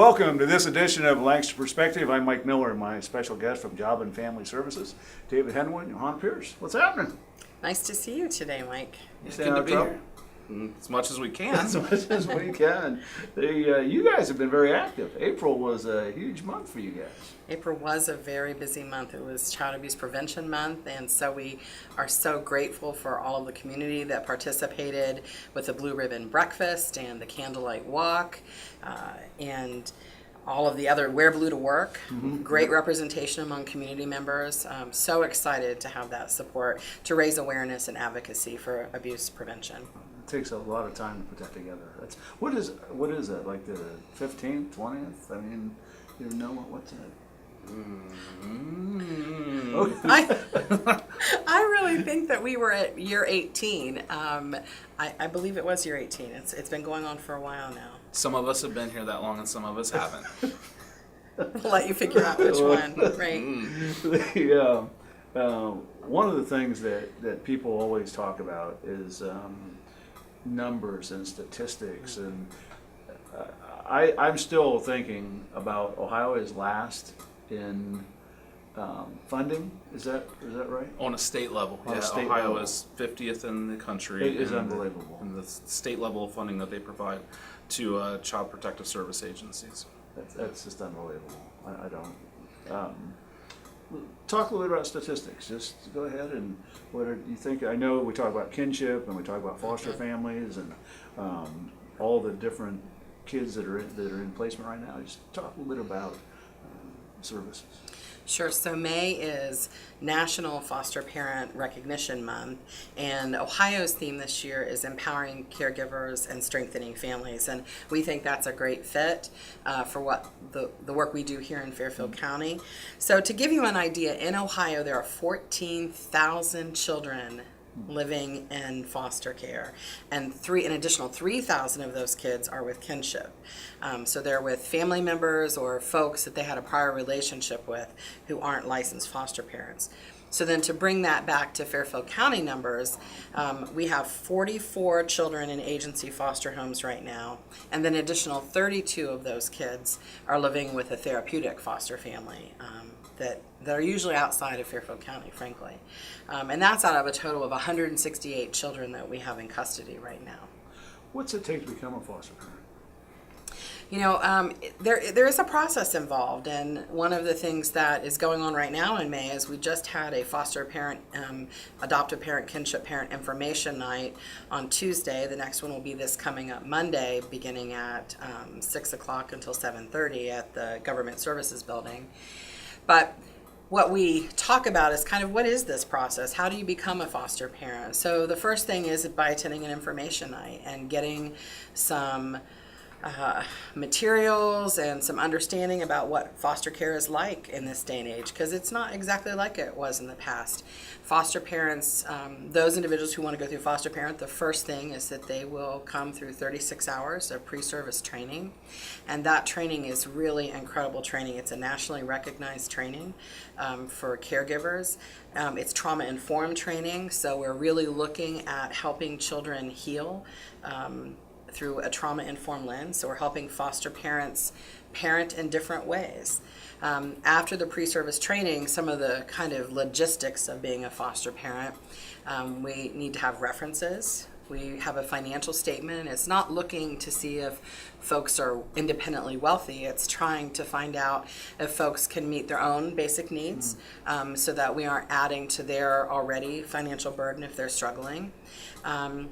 Welcome to this edition of Lancaster Perspective. I'm Mike Miller, my special guest from Job and Family Services, David Henwood and Johan Pierce. What's happening? Nice to see you today, Mike. You Good to be here. As much as we can. As much as we can. You guys have been very active. April was a huge month for you guys. April was a very busy month. It was Child Abuse Prevention Month, and so we are so grateful for all of the community that participated with the Blue Ribbon Breakfast and the Candlelight Walk, and all of the other Wear Blue to Work. Mm-hmm. Great representation among community members. So excited to have that support to raise awareness and advocacy for abuse prevention. It takes a lot of time to put that together. What is it, like the 15th, 20th? I mean, you don't know what's it? Mm-hmm. Okay. I really think that we were at year 18. I believe it was year 18. It's been going on for a while now. Some of us have been here that long and some of us haven't. We'll let you figure out which one, right? One of the things that people always talk about is numbers and statistics, and I'm still thinking about Ohio is last in funding. Is that right? On a state level, Ohio is 50th in the country. It is unbelievable. And the state level of funding that they provide to child protective service agencies. That's just unbelievable. I don't. Talk a little bit about statistics. Just go ahead and what do you think? I know we talk about kinship and we talk about foster families and all the different kids that are in placement right now. Just talk a little bit about services. Sure. So May is National Foster Parent Recognition Month, and Ohio's theme this year is empowering caregivers and strengthening families. And we think that's a great fit for what the work we do here in Fairfield County. So to give you an idea, in Ohio there are 14,000 children living in foster care, and an additional 3,000 of those kids are with kinship. So they're with family members or folks that they had a prior relationship with who aren't licensed foster parents. So then to bring that back to Fairfield County numbers, we have 44 children in agency foster homes right now, and then an additional 32 of those kids are living with a therapeutic foster family that are usually outside of Fairfield County, frankly. And that's out of a total of 168 children that we have in custody right now. What's it take to become a foster parent? You know, there is a process involved, and one of the things that is going on right now in May is we just had a foster parent, adoptive parent, kinship parent information night on Tuesday. The next one will be this coming up Monday, beginning at 6 o'clock until 7:30 at the Government Services Building. But what we talk about is kind of what is this process? How do you become a foster parent? So the first thing is by attending an information night and getting some materials and some understanding about what foster care is like in this day and age, because it's not exactly like it was in the past. Foster parents, those individuals who want to go through foster parent, the first thing is that they will come through 36 hours of pre-service training, and that training is really incredible training. It's a nationally recognized training for caregivers. It's trauma-informed training, so we're really looking at helping children heal through a trauma-informed lens. So we're helping foster parents parent in different ways. After the pre-service training, some of the kind of logistics of being a foster parent, we need to have references. We have a financial statement. It's not looking to see if folks are independently wealthy. It's trying to find out if folks can meet their own basic needs, so that we aren't adding to their already financial burden if they're struggling.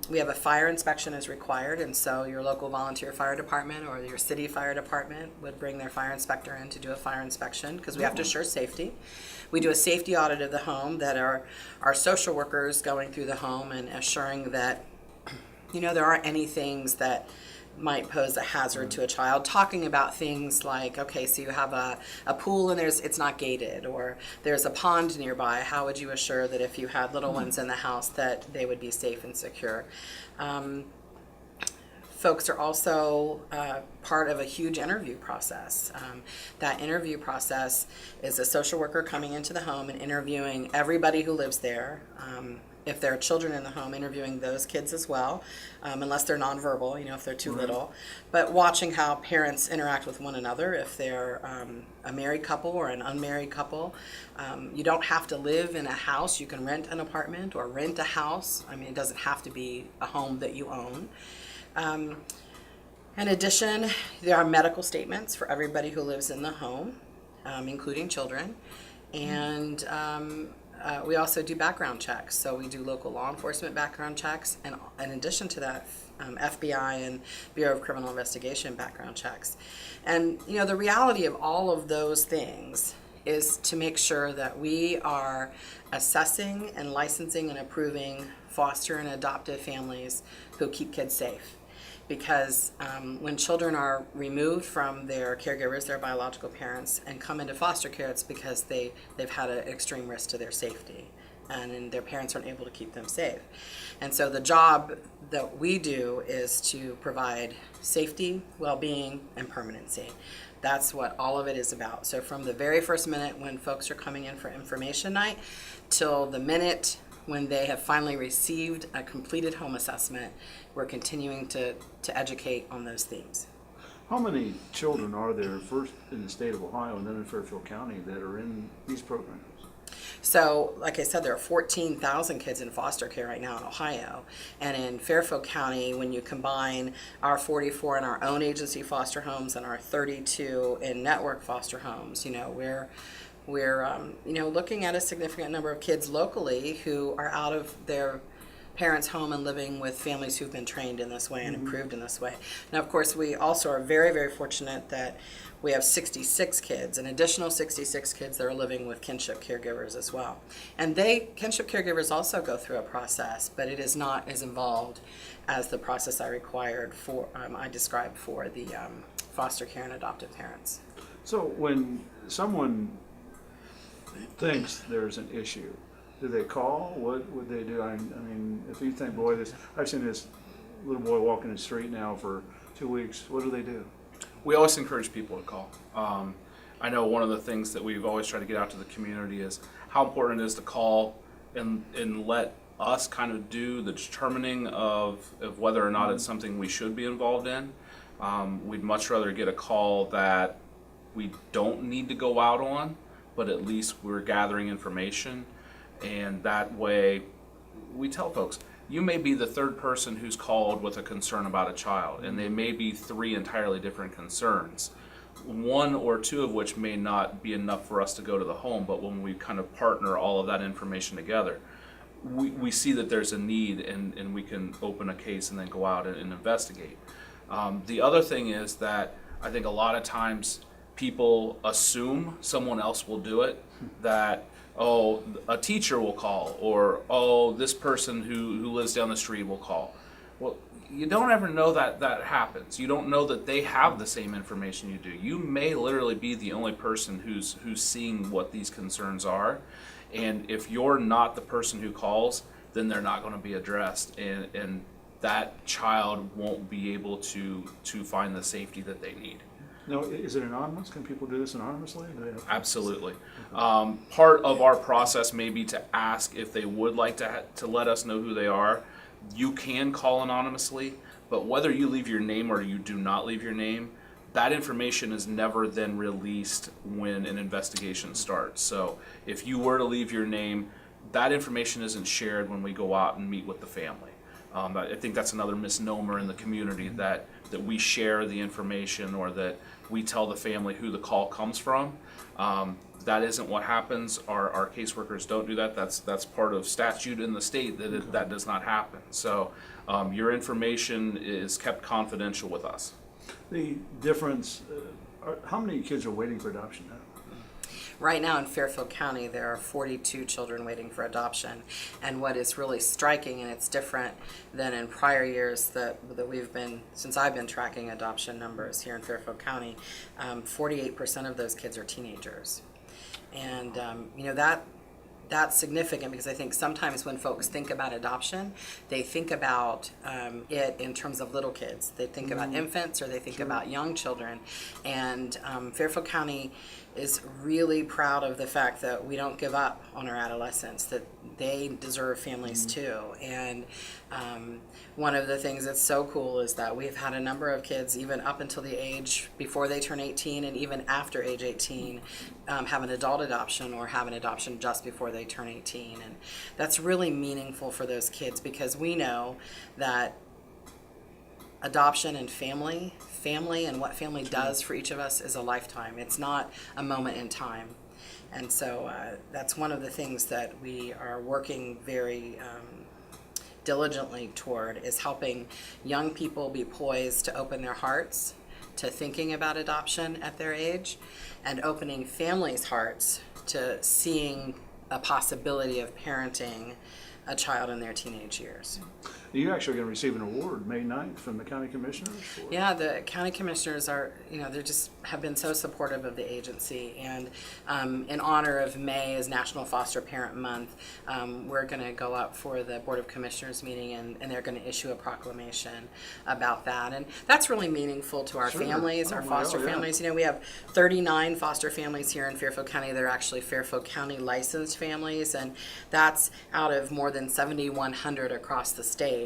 We have a fire inspection as required, and so your local volunteer fire department or your city fire department would bring their fire inspector in to do a fire inspection, because we have to assure safety. We do a safety audit of the home that are our social workers going through the home and assuring that there aren't any things that might pose a hazard to a child, talking about things like, okay, so you have a pool and it's not gated, or there's a pond nearby. How would you assure that if you had little ones in the house that they would be safe and secure? Folks are also part of a huge interview process. That interview process is a social worker coming into the home and interviewing everybody who lives there, if there are children in the home, interviewing those kids as well, unless they're nonverbal, if they're too little. But watching how parents interact with one another, if they're a married couple or an unmarried couple. You don't have to live in a house. You can rent an apartment or rent a house. I mean, it doesn't have to be a home that you own. In addition, there are medical statements for everybody who lives in the home, including children. And we also do background checks. So we do local law enforcement background checks. And in addition to that, FBI and Bureau of Criminal Investigation background checks. And, the reality of all of those things is to make sure that we are assessing and licensing and approving foster and adoptive families who keep kids safe. Because when children are removed from their caregivers, their biological parents, and come into foster care, it's because they've had an extreme risk to their safety, and their parents aren't able to keep them safe. And so the job that we do is to provide safety, well-being, and permanency. That's what all of it is about. So from the very first minute when folks are coming in for information night till the minute when they have finally received a completed home assessment, we're continuing to educate on those themes. How many children are there, first in the state of Ohio and then in Fairfield County, that are in these programs? So, like I said, there are 14,000 kids in foster care right now in Ohio. And in Fairfield County, when you combine our 44 in our own agency foster homes and our 32 in network foster homes, we're looking at a significant number of kids locally who are out of their parents' home and living with families who've been trained in this way and improved in this way. Now, of course, we also are very, very fortunate that we have 66 kids, an additional 66 kids that are living with kinship caregivers as well. And kinship caregivers also go through a process, but it is not as involved as the process I described for the foster care and adoptive parents. So when someone thinks there's an issue, do they call? What would they do? I mean, if you think, boy, I've seen this little boy walking the street now for 2 weeks, what do they do? We always encourage people to call. I know one of the things that we've always tried to get out to the community is how important it is to call and let us kind of do the determining of whether or not it's something we should be involved in. We'd much rather get a call that we don't need to go out on, but at least we're gathering information. And that way, we tell folks, you may be the third person who's called with a concern about a child, and they may be three entirely different concerns, one or two of which may not be enough for us to go to the home, but when we kind of partner all of that information together, we see that there's a need, and we can open a case and then go out and investigate. The other thing is that I think a lot of times people assume someone else will do it, that a teacher will call, or this person who lives down the street will call. Well, you don't ever know that happens. You don't know that they have the same information you do. You may literally be the only person who's seeing what these concerns are, and if you're not the person who calls, then they're not going to be addressed, and that child won't be able to find the safety that they need. Now, is it anonymous? Can people do this anonymously? Absolutely. Part of our process may be to ask if they would like to let us know who they are. You can call anonymously, but whether you leave your name or you do not leave your name, that information is never then released when an investigation starts. So if you were to leave your name, that information isn't shared when we go out and meet with the family. I think that's another misnomer in the community, that we share the information or that we tell the family who the call comes from. That isn't what happens. Our caseworkers don't do that. That's part of statute in the state that does not happen. So your information is kept confidential with us. The difference, how many kids are waiting for adoption now? Right now in Fairfield County, there are 42 children waiting for adoption. And what is really striking, and it's different than in prior years that since I've been tracking adoption numbers here in Fairfield County, 48% of those kids are teenagers. And that's significant because I think sometimes when folks think about adoption, they think about it in terms of little kids. They think about infants, or they think about young children. And Fairfield County is really proud of the fact that we don't give up on our adolescents, that they deserve families too. And one of the things that's so cool is that we've had a number of kids, even up until the age before they turn 18 and even after age 18, have an adult adoption or have an adoption just before they turn 18. And that's really meaningful for those kids because we know that adoption and family and what family does for each of us is a lifetime. It's not a moment in time. And so that's one of the things that we are working very diligently toward, is helping young people be poised to open their hearts to thinking about adoption at their age, and opening families' hearts to seeing a possibility of parenting a child in their teenage years. You're actually going to receive an award May 9th from the county commissioners? Yeah, the county commissioners are, they just have been so supportive of the agency. And in honor of May as National Foster Parent Month, we're going to go up for the Board of Commissioners meeting, and they're going to issue a proclamation about that. And that's really meaningful to our families, our foster families. We have 39 foster families here in Fairfield County. They're actually Fairfield County licensed families, and that's out of more than 7,100 across the state.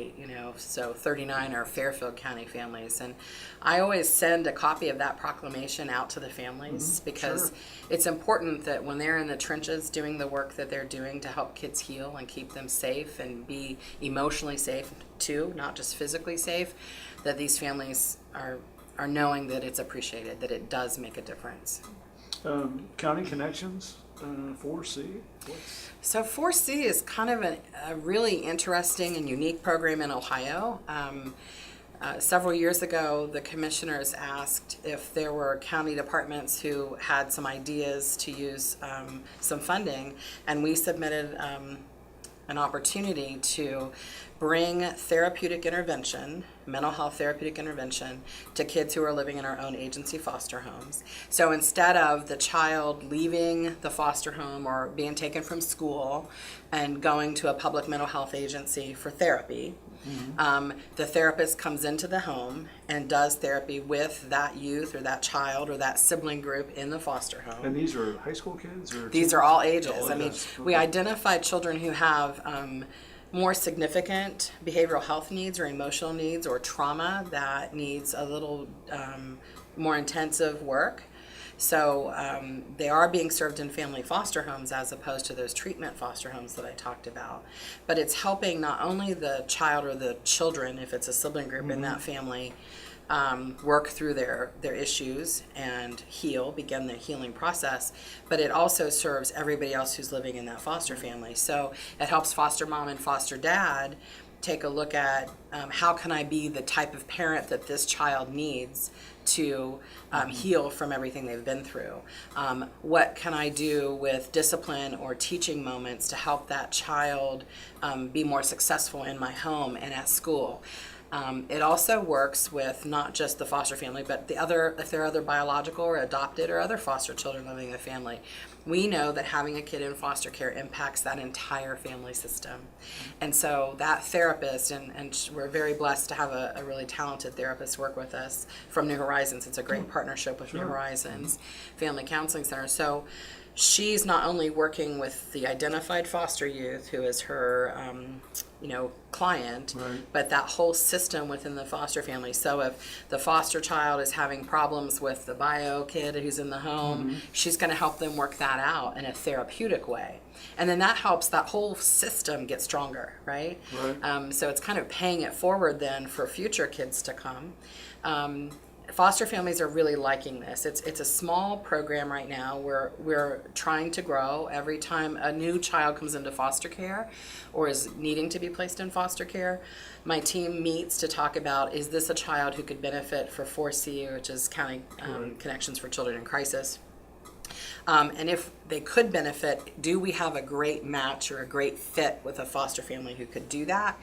So 39 are Fairfield County families. And I always send a copy of that proclamation out to the families because it's important that when they're in the trenches doing the work that they're doing to help kids heal and keep them safe and be emotionally safe too, not just physically safe, that these families are knowing that it's appreciated, that it does make a difference. County Connections, 4C, So 4C is kind of a really interesting and unique program in Ohio. Several years ago, the commissioners asked if there were county departments who had some ideas to use some funding, and we submitted an opportunity to bring therapeutic intervention, mental health therapeutic intervention, to kids who are living in our own agency foster homes. So instead of the child leaving the foster home or being taken from school and going to a public mental health agency for therapy, the therapist comes into the home and does therapy with that youth or that child or that sibling group in the foster home. And these are high school kids? These are all ages. All ages. We identified children who have more significant behavioral health needs or emotional needs or trauma that needs a little more intensive work. So they are being served in family foster homes as opposed to those treatment foster homes that I talked about. But it's helping not only the child or the children, if it's a sibling group in that family, work through their issues and begin the healing process, but it also serves everybody else who's living in that foster family. So it helps foster mom and foster dad take a look at how can I be the type of parent that this child needs to heal from everything they've been through. What can I do with discipline or teaching moments to help that child be more successful in my home and at school? It also works with not just the foster family, but if there are other biological or adopted or other foster children living in the family. We know that having a kid in foster care impacts that entire family system. And so that therapist, and we're very blessed to have a really talented therapist work with us from New Horizons. It's a great partnership with New Horizons Family Counseling Center. So she's not only working with the identified foster youth, who is her client, but that whole system within the foster family. So if the foster child is having problems with the bio kid who's in the home, she's going to help them work that out in a therapeutic way. And then that helps that whole system get stronger, right? So it's kind of paying it forward then for future kids to come. Foster families are really liking this. It's a small program right now. We're trying to grow. Every time a new child comes into foster care or is needing to be placed in foster care, my team meets to talk about, is this a child who could benefit for 4C, which is County Connections for Children in Crisis? And if they could benefit, do we have a great match or a great fit with a foster family who could do that?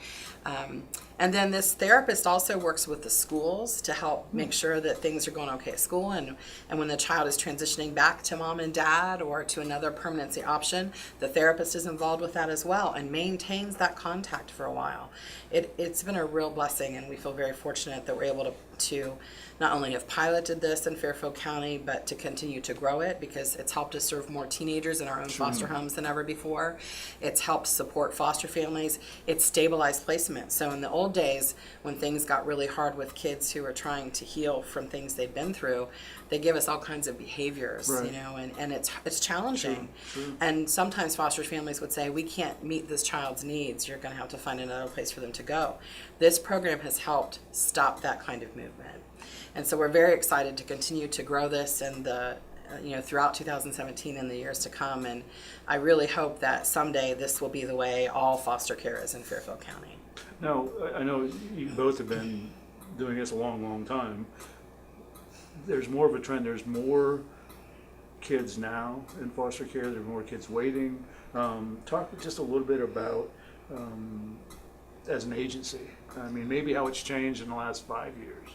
And then this therapist also works with the schools to help make sure that things are going okay at school. And when the child is transitioning back to mom and dad or to another permanency option, the therapist is involved with that as well and maintains that contact for a while. It's been a real blessing, and we feel very fortunate that we're able to not only have piloted this in Fairfield County, but to continue to grow it, because it's helped us serve more teenagers in our own foster homes than ever before. It's helped support foster families. It's stabilized placement. So in the old days, when things got really hard with kids who were trying to heal from things they'd been through, they give us all kinds of behaviors, Right. you know, and it's challenging. True. And sometimes foster families would say, we can't meet this child's needs. You're going to have to find another place for them to go. This program has helped stop that kind of movement. And so we're very excited to continue to grow this and throughout 2017 and the years to come. And I really hope that someday this will be the way all foster care is in Fairfield County. Now, I know you both have been doing this a long, long time. There's more of a trend. There's more kids now in foster care. There's more kids waiting. Talk just a little bit about, as an agency, I mean, maybe how it's changed in the last 5 years.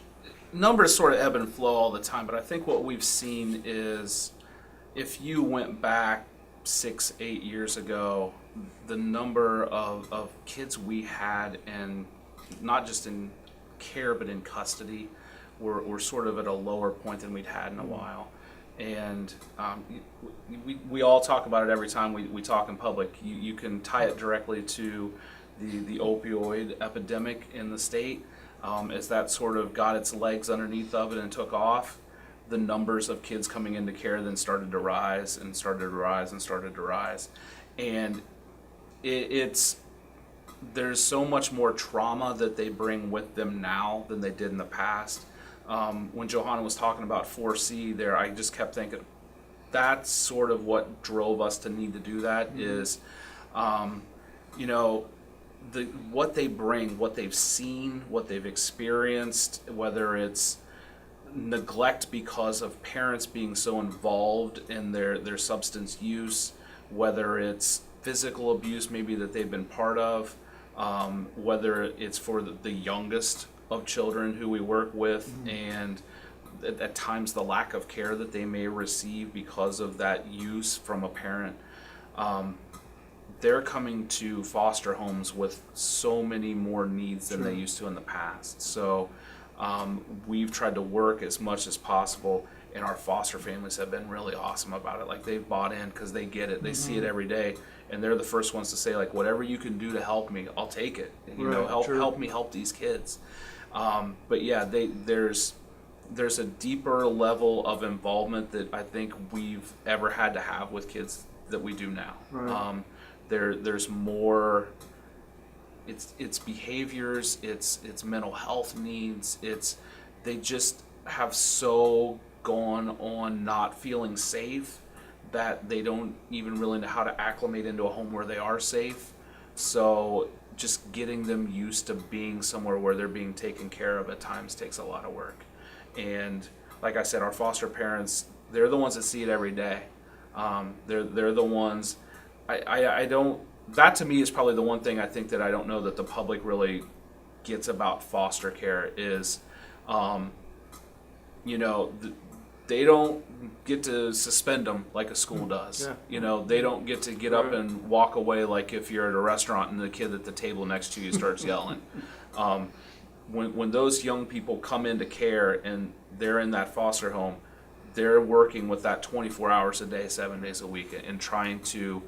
Numbers sort of ebb and flow all the time, but I think what we've seen is if you went back 6-8 years ago, the number of kids we had, and not just in care but in custody, were sort of at a lower point than we'd had in a while. And we all talk about it every time we talk in public. You can tie it directly to the opioid epidemic in the state. As that sort of got its legs underneath of it and took off, the numbers of kids coming into care then started to rise and started to rise and started to rise. And there's so much more trauma that they bring with them now than they did in the past. When Johanna was talking about 4C there, I just kept thinking, that's sort of what drove us to need to do that. Is, what they bring, what they've seen, what they've experienced, whether it's neglect because of parents being so involved in their substance use, whether it's physical abuse maybe that they've been part of, whether it's for the youngest of children who we work with, and at times the lack of care that they may receive because of that use from a parent. They're coming to foster homes with so many more needs than they used to in the past. So we've tried to work as much as possible, and our foster families have been really awesome about it. Like, they've bought in because they get it. They see it every day, and they're the first ones to say, like, whatever you can do to help me, I'll take it. Help me help these kids. But yeah, there's a deeper level of involvement that I think we've ever had to have with kids that we do now. Right. There's more. It's behaviors. It's mental health needs. They just have so gone on not feeling safe that they don't even really know how to acclimate into a home where they are safe. So just getting them used to being somewhere where they're being taken care of at times takes a lot of work. And like I said, our foster parents, they're the ones that see it every day. They're the ones. I don't. That to me is probably the one thing I think that I don't know that the public really gets about foster care is, they don't get to suspend them like a school does. Yeah. They don't get to get up and walk away like if you're at a restaurant and the kid at the table next to you starts yelling. When those young people come into care and they're in that foster home, they're working with that 24 hours a day, 7 days a week, and trying to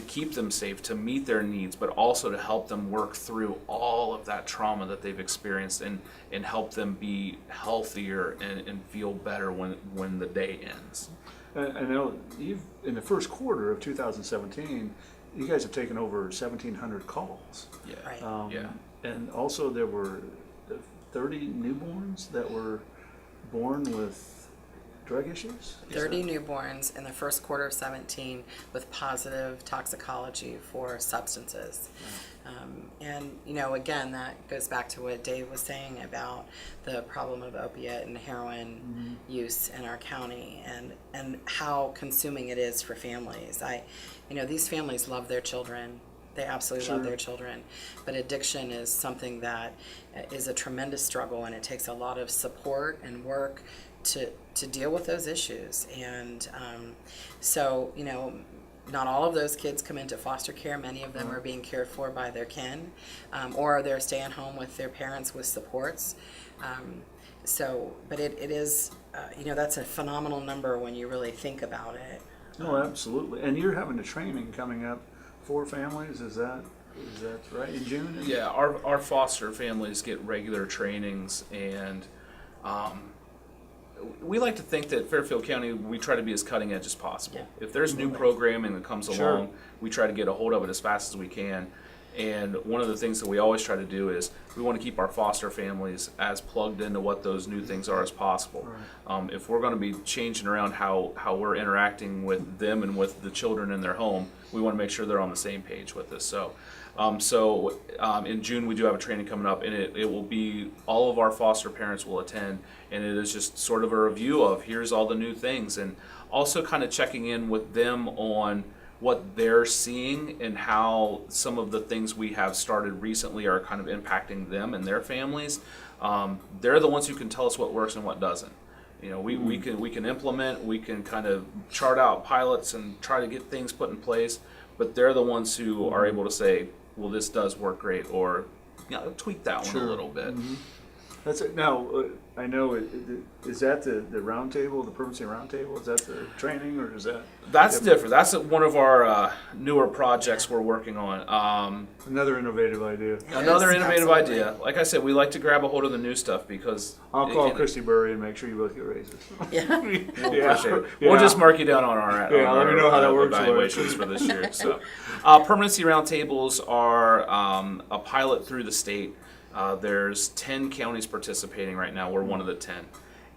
keep them safe, to meet their needs, but also to help them work through all of that trauma that they've experienced and help them be healthier and feel better when the day ends. I know in the first quarter of 2017, you guys have taken over 1,700 calls. Yeah. Right. And also there were 30 newborns that were born with drug issues? 30 newborns in the first quarter of 17 with positive toxicology for substances. And, again, that goes back to what Dave was saying about the problem of opiate and heroin use in our county and how consuming it is for families. These families love their children. They absolutely Sure. love their children. But addiction is something that is a tremendous struggle, and it takes a lot of support and work to deal with those issues. And so, you know, not all of those kids come into foster care. Many of them are being cared for by their kin, or they're staying home with their parents with supports. But it is, you know, that's a phenomenal number when you really think about it. Oh, absolutely. And you're having a training coming up for families, is that right, in June? Yeah, our foster families get regular trainings, and we like to think that Fairfield County, we try to be as cutting edge as possible. Yeah. If there's new programming that comes Sure. along, we try to get a hold of it as fast as we can. And one of the things that we always try to do is we want to keep our foster families as plugged into what those new things are as possible. Right. If we're going to be changing around how we're interacting with them and with the children in their home, we want to make sure they're on the same page with us. So in June we do have a training coming up, and it will be all of our foster parents will attend, and it is just sort of a review of here's all the new things, and also kind of checking in with them on what they're seeing and how some of the things we have started recently are kind of impacting them and their families. They're the ones who can tell us what works and what doesn't. You know, we can implement, we can kind of chart out pilots and try to get things put in place, but they're the ones who are able to say, well, this does work great, or you know, tweak that one Sure. a little bit. Mm-hmm. That's it. Now, I know, is that the round table, the permanency round table? Is that the training, or is that? That's different. That's one of our newer projects we're working on. Another innovative idea. Another innovative absolutely. idea. Like I said, we like to grab a hold of the new stuff because I'll call Christy Burry and make sure you both get raises. Yeah. We'll Yeah. appreciate it. Yeah. We'll just mark you down on our Yeah, let me know how that works, Lloyd. evaluations for this year. So, permanency roundtables are a pilot through the state. There's 10 counties participating right now. We're one of the 10.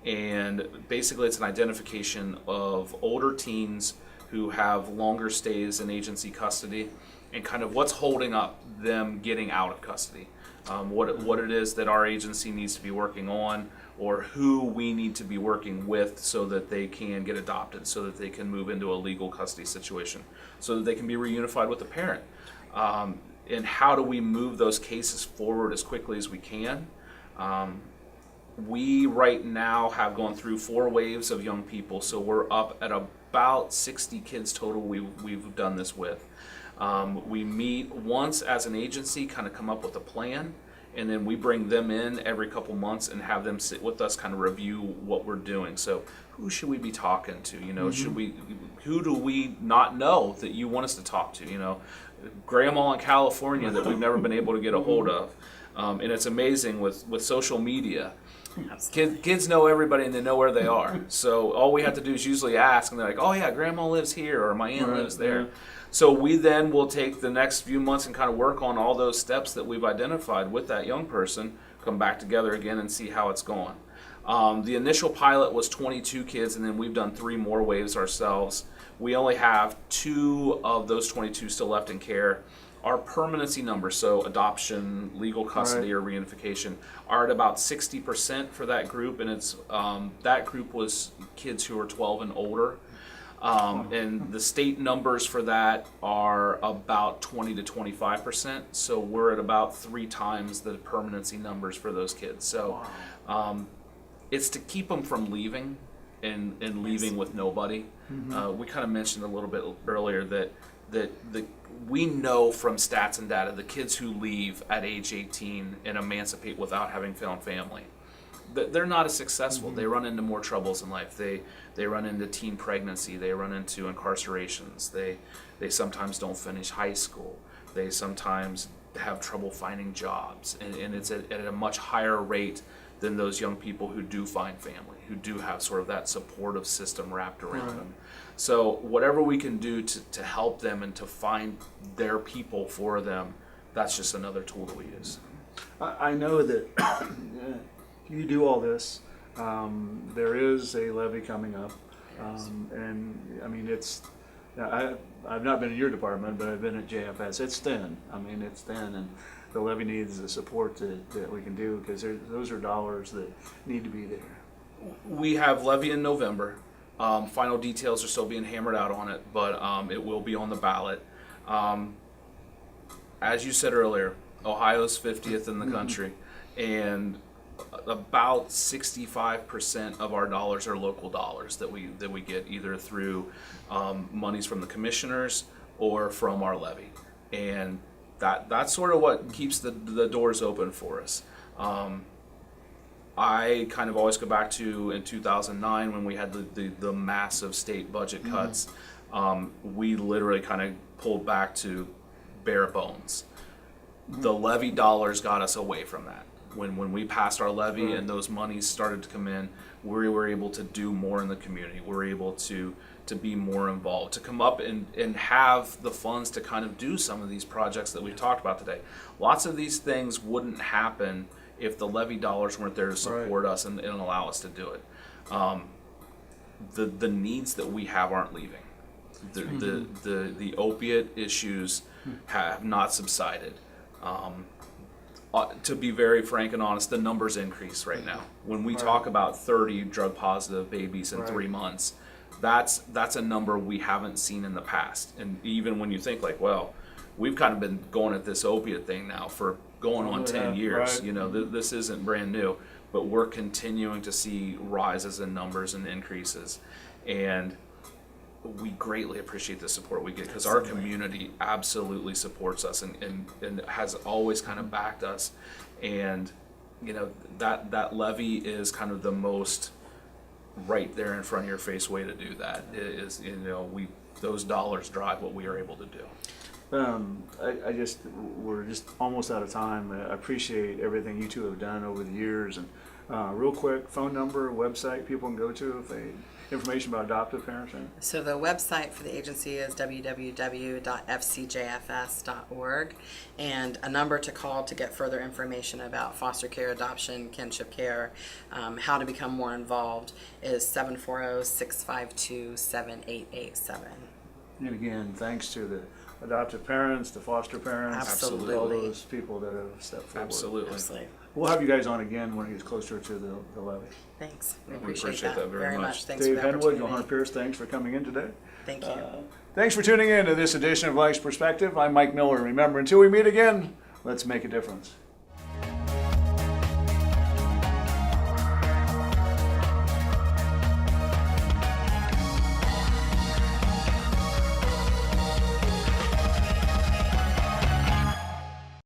And basically it's an identification of older teens who have longer stays in agency custody and kind of what's holding up them getting out of custody. What it is that our agency needs to be working on, or who we need to be working with so that they can get adopted, so that they can move into a legal custody situation, so that they can be reunified with a parent. And how do we move those cases forward as quickly as we can? We right now have gone through 4 waves of young people, so we're up at about 60 kids total we've done this with. We meet once as an agency, kind of come up with a plan, and then we bring them in every couple months and have them sit with us, kind of review what we're doing. So who should we be talking to? You know, who do we not know that you want us to talk to? You know, grandma in California that we've never been able to get a hold of. And it's amazing with social media. Kids know everybody and they know where they are. So all we have to do is usually ask, and they're like, oh yeah, grandma lives here, or my aunt lives there. Right. So we then will take the next few months and kind of work on all those steps that we've identified with that young person, come back together again and see how it's going. The initial pilot was 22 kids, and then we've done 3 more waves ourselves. We only have 2 of those 22 still left in care. Our permanency numbers, so adoption, legal custody, Right. or reunification, are at about 60% for that group, and it's that group was kids who are 12 and older. And the state numbers for that are about 20 to 25%, so we're at about 3 times the permanency numbers for those kids. So it's to keep them from leaving and leaving with nobody. We kind of mentioned a little bit earlier that we know from stats and data the kids who leave at age 18 and emancipate without having found family, they're not as successful. They run into more troubles in life. They run into teen pregnancy. They run into incarcerations. They sometimes don't finish high school. They sometimes have trouble finding jobs, and it's at a much higher rate than those young people who do find family, who do have sort of that supportive system wrapped around Right. them. So whatever we can do to help them and to find their people for them, that's just another tool that we use. I know that you do all this. There is a levy coming up, and I mean I've not been in your department, but I've been at JFS. It's thin. I mean, it's thin, and the levy needs the support that we can do, because those are dollars that need to be there. We have levy in November. Final details are still being hammered out on it, but it will be on the ballot. as you said earlier, Ohio's 50th in the country, and about 65% of our dollars are local dollars that we get either through monies from the commissioners or from our levy, and that's sort of what keeps the doors open for us. I kind of always go back to in 2009 when we had the massive state budget cuts. We literally kind of pulled back to bare bones. The levy dollars got us away from that. When we passed our levy and those monies started to come in, we were able to do more in the community. We were able to be more involved, to come up and have the funds to kind of do some of these projects that we've talked about today. Lots of these things wouldn't happen if the levy dollars weren't there to support us and allow us to do it. The needs that we have aren't leaving. The opiate issues have not subsided. To be very frank and honest, the numbers increase right now. When we talk about 30 drug positive babies in 3 months, that's a number we haven't seen in the past. And even when you think like, well, we've kind of been going at this opiate thing now for going on 10 years. Right. You know, this isn't brand new, but we're continuing to see rises in numbers and increases. And we greatly appreciate the support we get because our community absolutely supports us and has always kind of backed us. And, you know, that levy is kind of the most right there in front of your face way to do that. It is, you know, those dollars drive what we are able to do. We're just almost out of time. I appreciate everything you two have done over the years. And real quick, phone number, website people can go to if they information about adoptive parenting. So the website for the agency is www.fcjfs.org, and a number to call to get further information about foster care, adoption, kinship care, how to become more involved is 740-652-7887. And again, thanks to the adoptive parents, the foster parents, Absolutely. all those people that have stepped forward. Absolutely. We'll have you guys on again when it gets closer to the levy. Thanks. We We appreciate that very much. Thanks Dave for the Henwood, opportunity. Johanna Pierce, thanks for coming in today. Thank you. Thanks for tuning in to this edition of Life's Perspective. I'm Mike Miller. Remember, until we meet again, let's make a difference.